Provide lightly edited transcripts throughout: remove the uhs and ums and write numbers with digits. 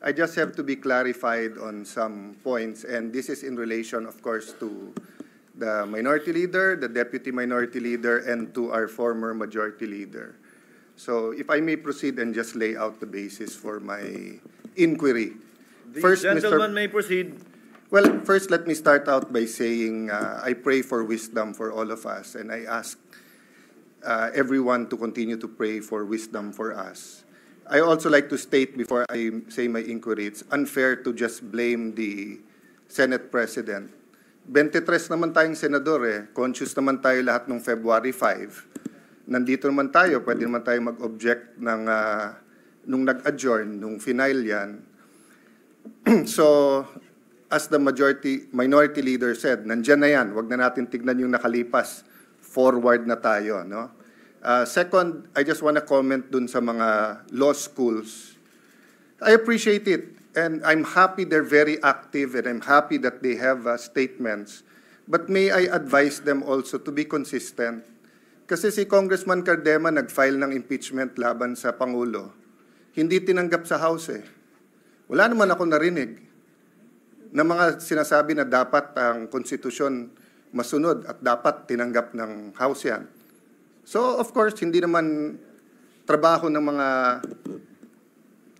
I just have to be clarified on some points, and this is in relation, of course, to the minority leader, the deputy minority leader, and to our former majority leader. So if I may proceed and just lay out the basis for my inquiry. The gentleman may proceed. Well, first let me start out by saying I pray for wisdom for all of us, and I ask everyone to continue to pray for wisdom for us. I also like to state before I say my inquiry, it's unfair to just blame the Senate President. 23 naman tayong senador eh. Conscious naman tayo lahat nung February 5. Nandito naman tayo, pwede naman tayo mag-object ng, nung nag-adjourn, nung final yan. So, as the minority leader said, nandyan na yan, wag na natin tignan yung nakalipas. Forward na tayo, no? Second, I just want to comment dun sa mga law schools. I appreciate it, and I'm happy they're very active, and I'm happy that they have statements. But may I advise them also to be consistent? Kasi si Congressman Cardema nag-file ng impeachment laban sa Pangulo. Hindi tinanggap sa House eh. Wala naman ako narinig na mga sinasabi na dapat ang konstitusyon masunod at dapat tinanggap ng House yan. So, of course, hindi naman trabaho ng mga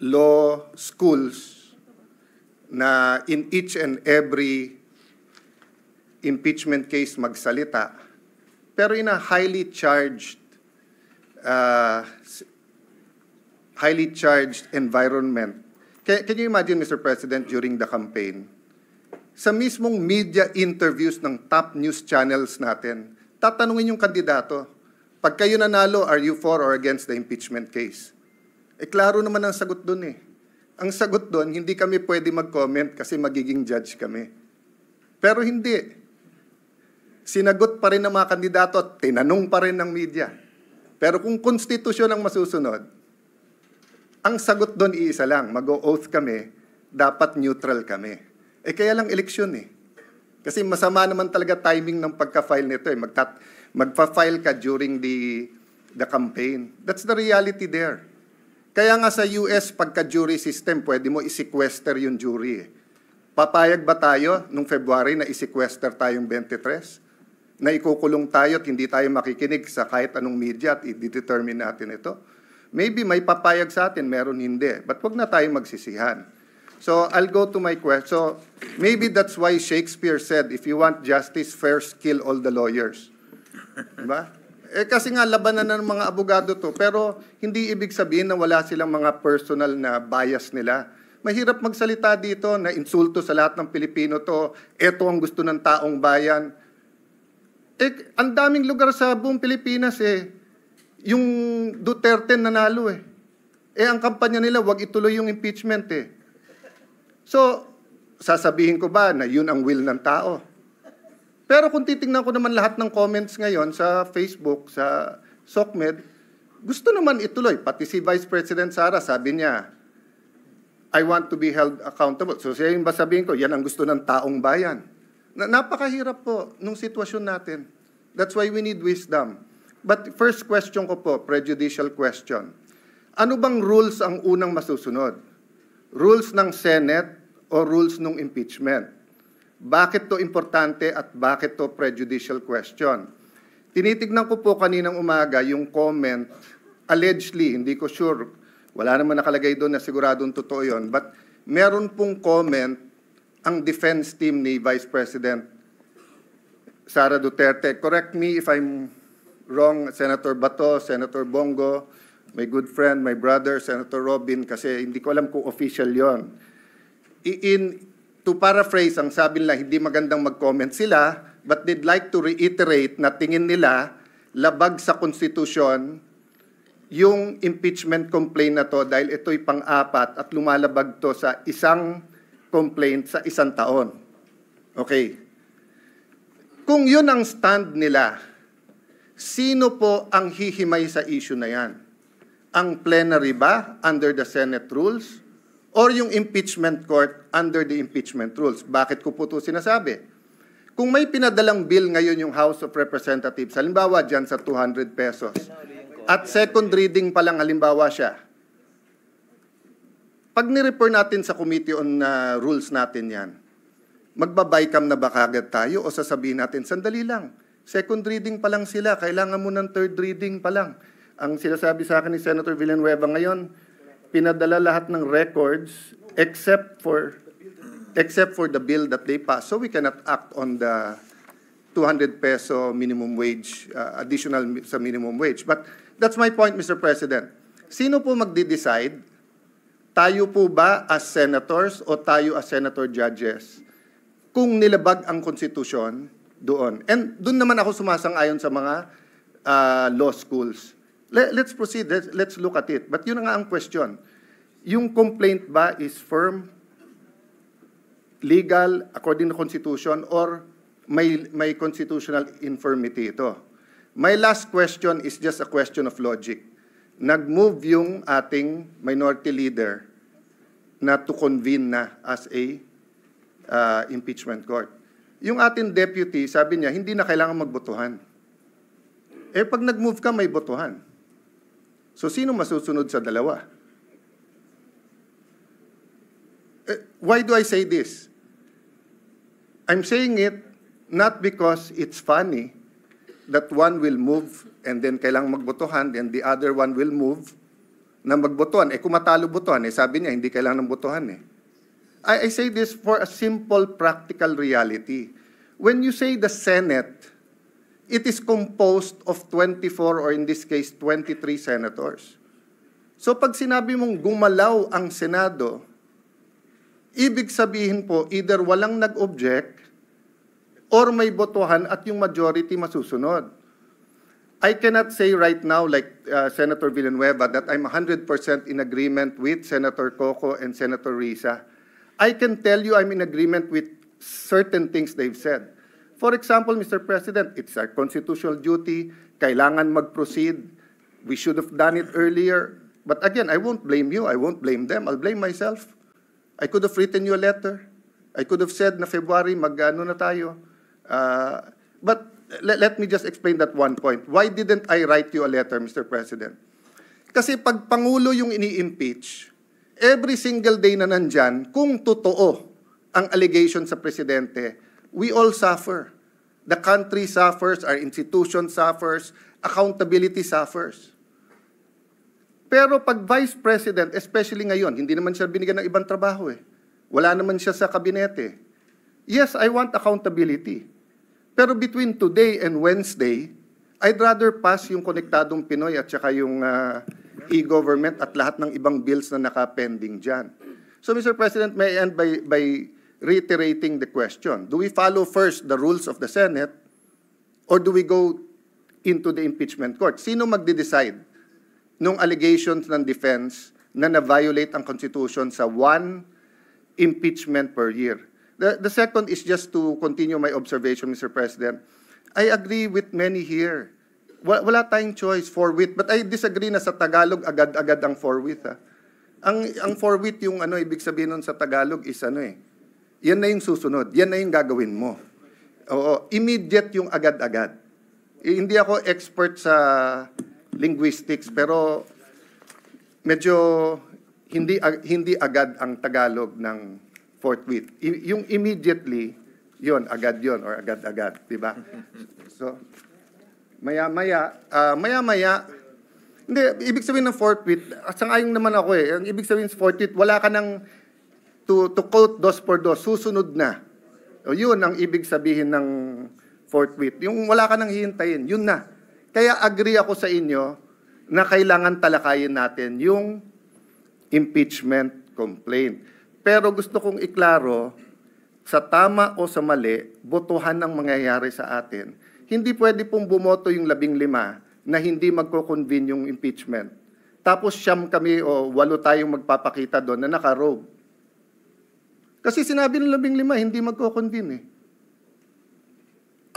law schools na in each and every impeachment case magsalita. Pero in a highly charged environment. Can you imagine, Mr. President, during the campaign, sa mismong media interviews ng top news channels natin, tatanungin yung kandidato, pag kayo nanalo, are you for or against the impeachment case? Eh, klaro naman ang sagot dun eh. Ang sagot dun, hindi kami pwede mag-comment kasi magiging judge kami. Pero hindi. Sinagot pa rin ng mga kandidato at tinanong pa rin ng media. Pero kung konstitusyon ang masusunod, ang sagot dun iisa lang, mag-o-oath kami, dapat neutral kami. Eh kaya lang eleksyon eh. Kasi masama naman talaga timing ng pagka-file nito eh. Magpa-file ka during the campaign. That's the reality there. Kaya nga sa US, pagka-jury system, pwede mo i-sequester yung jury eh. Papayag ba tayo nung February na i-sequester tayong 23? Na ikukulong tayo at hindi tayo makikinig sa kahit anong media at i-determine natin ito? Maybe may papayag sa atin, meron hindi. But wag na tayo magsisihan. So I'll go to my question. So maybe that's why Shakespeare said, if you want justice, first kill all the lawyers. Diba? Eh kasi nga labanan ng mga abogado to, pero hindi ibig sabihin na wala silang mga personal na bias nila. Mahirap magsalita dito na insulto sa lahat ng Pilipino to, eto ang gusto ng taong bayan. Eh, ang daming lugar sa buong Pilipinas eh, yung Duterte nanalo eh. Eh, ang kampanya nila, wag ituloy yung impeachment eh. So, sasabihin ko ba na yun ang will ng tao? Pero kung titingnan ko naman lahat ng comments ngayon sa Facebook, sa SOCMED, gusto naman ituloy. Pati si Vice President Sara, sabi niya, I want to be held accountable. So, siya yung ba sabihin ko, yan ang gusto ng taong bayan. Napakahirap po nung sitwasyon natin. That's why we need wisdom. But first question ko po, prejudicial question. Ano bang rules ang unang masusunod? Rules ng Senate o rules ng impeachment? Bakit to importante at bakit to prejudicial question? Tinitignan ko po kaninang umaga yung comment, allegedly, hindi ko sure, wala naman nakalagay doon na siguradong totoo yun, but meron pong comment ang defense team ni Vice President Sara Duterte. Correct me if I'm wrong, Senator Bato, Senator Bongo, my good friend, my brother, Senator Robin, kasi hindi ko alam kung official yon. To paraphrase, ang sabi nila, hindi magandang mag-comment sila, but they'd like to reiterate na tingin nila labag sa konstitusyon yung impeachment complaint na to dahil ito'y pang-apat at lumalabag to sa isang complaint sa isang taon. Okay. Kung yun ang stand nila, sino po ang hihimay sa issue na yan? Ang plenary ba under the Senate rules? Or yung impeachment court under the impeachment rules? Bakit ko po ito sinasabi? Kung may pinadalang bill ngayon yung House of Representatives, halimbawa dyan sa 200 pesos, at second reading pa lang halimbawa siya, Pag ni-refer natin sa Committee on Rules natin yan, magbabaycam na ba kagad tayo o sasabihin natin, sandali lang, second reading pa lang sila, kailangan mo ng third reading pa lang. Ang sinasabi sa akin ni Senator Villanueva ngayon, pinadala lahat ng records except for the bill that they passed. So we cannot act on the 200 peso minimum wage, additional sa minimum wage. But that's my point, Mr. President. Sino po magde-decide? Tayo po ba as senators o tayo as senator judges? Kung nilabag ang konstitusyon doon. And doon naman ako sumasang-ayon sa mga law schools. Let's proceed. Let's look at it. But yun na nga ang question. Yung complaint ba is firm, legal, according to Constitution, or may constitutional infirmity ito? My last question is just a question of logic. Nag-move yung ating minority leader na to convene na as a impeachment court. Yung ating deputy, sabi niya, hindi na kailangan magbotohan. Eh, pag nag-move ka, may botohan. So, sino masusunod sa dalawa? Why do I say this? I'm saying it not because it's funny that one will move and then kailangang magbotohan and the other one will move na magbotohan. Eh, kung matalo botohan, eh, sabi niya, hindi kailangan ng botohan eh. I say this for a simple practical reality. When you say the Senate, it is composed of 24 or in this case, 23 senators. So pag sinabi mong gumalaw ang Senado, ibig sabihin po, either walang nag-object or may botohan at yung majority masusunod. I cannot say right now, like Senator Villanueva, that I'm 100% in agreement with Senator Coco and Senator Risa. I can tell you I'm in agreement with certain things they've said. For example, Mr. President, it's our constitutional duty. Kailangan mag-proceed. We should have done it earlier. But again, I won't blame you. I won't blame them. I'll blame myself. I could have written you a letter. I could have said na February, mag-ano na tayo. But let me just explain that one point. Why didn't I write you a letter, Mr. President? Kasi pag Pangulo yung ini-impeach, every single day na nandyan, kung totoo ang allegation sa Presidente, we all suffer. The country suffers, our institution suffers, accountability suffers. Pero pag Vice President, especially ngayon, hindi naman siya binigyan ng ibang trabaho eh. Wala naman siya sa kabinete. Yes, I want accountability. Pero between today and Wednesday, I'd rather pass yung Konektadong Pinoy at saka yung e-government at lahat ng ibang bills na naka-pending dyan. So, Mr. President, may I end by reiterating the question. Do we follow first the rules of the Senate or do we go into the impeachment court? Sino magde-decide nung allegations ng defense na na-violate ang Constitution sa one impeachment per year? The second is just to continue my observation, Mr. President. I agree with many here. Wala tayong choice, forthwith. But I disagree na sa Tagalog, agad-agad ang forthwith. Ang forthwith, yung ibig sabihin nun sa Tagalog is yan na yung susunod. Yan na yung gagawin mo. Oo, immediate yung agad-agad. Hindi ako expert sa linguistics, pero medyo hindi agad ang Tagalog ng forthwith. Yung immediately, yon agad yon or agad-agad, di ba? So, maya-maya, hindi, ibig sabihin ng forthwith, sang-ayon naman ako eh. Ang ibig sabihin ng forthwith, wala ka nang to quote dos por dos, susunod na. O yun ang ibig sabihin ng forthwith. Yung wala ka nang hihintayin, yun na. Kaya agree ako sa inyo na kailangan talakayin natin yung impeachment complaint. Pero gusto kong iklaro, sa tama o sa mali, botohan ang mangyayari sa atin. Hindi pwede pong bumoto yung 15 na hindi magko-convene yung impeachment. Tapos siyam kami o 8 tayong magpapakita doon na naka-robe. Kasi sinabi ng 15, hindi magko-convene eh.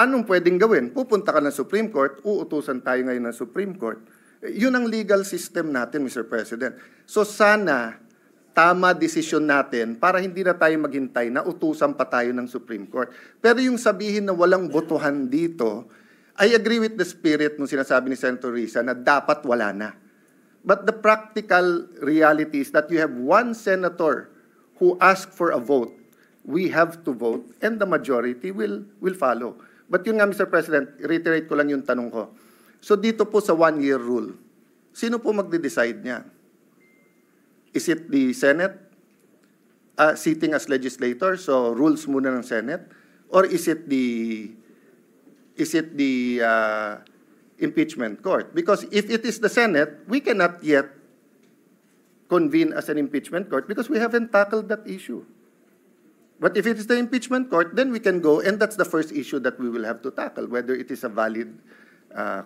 Anong pwedeng gawin? Pupunta ka ng Supreme Court, uutusan tayo ngayon ng Supreme Court. Yun ang legal system natin, Mr. President. So sana tama desisyon natin para hindi na tayo maghintay na utusan pa tayo ng Supreme Court. Pero yung sabihin na walang botohan dito, I agree with the spirit nung sinasabi ni Senator Risa na dapat wala na. But the practical reality is that you have one senator who asked for a vote. We have to vote, and the majority will follow. But yun nga, Mr. President, reiterate ko lang yung tanong ko. So dito po sa one-year rule, sino po magde-decide niya? Is it the Senate sitting as legislator, so rules muna ng Senate? Or is it the impeachment court? Because if it is the Senate, we cannot yet convene as an impeachment court because we haven't tackled that issue. But if it is the impeachment court, then we can go, and that's the first issue that we will have to tackle, whether it is a valid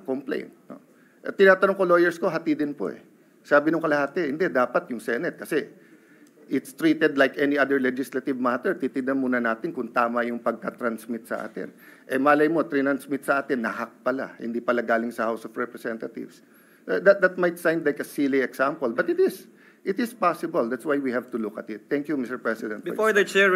complaint. No? At tinatanong ko lawyers ko, hati din po eh. Sabi nung kalahati, hindi, dapat yung Senate kasi it's treated like any other legislative matter. Titignan muna natin kung tama yung pagka-transmit sa atin. Eh malay mo, transmit sa atin, nahack pala. Hindi pala galing sa House of Representatives. That might sound like a silly example, but it is. It is possible. That's why we have to look at it. Thank you, Mr. President. Before the chair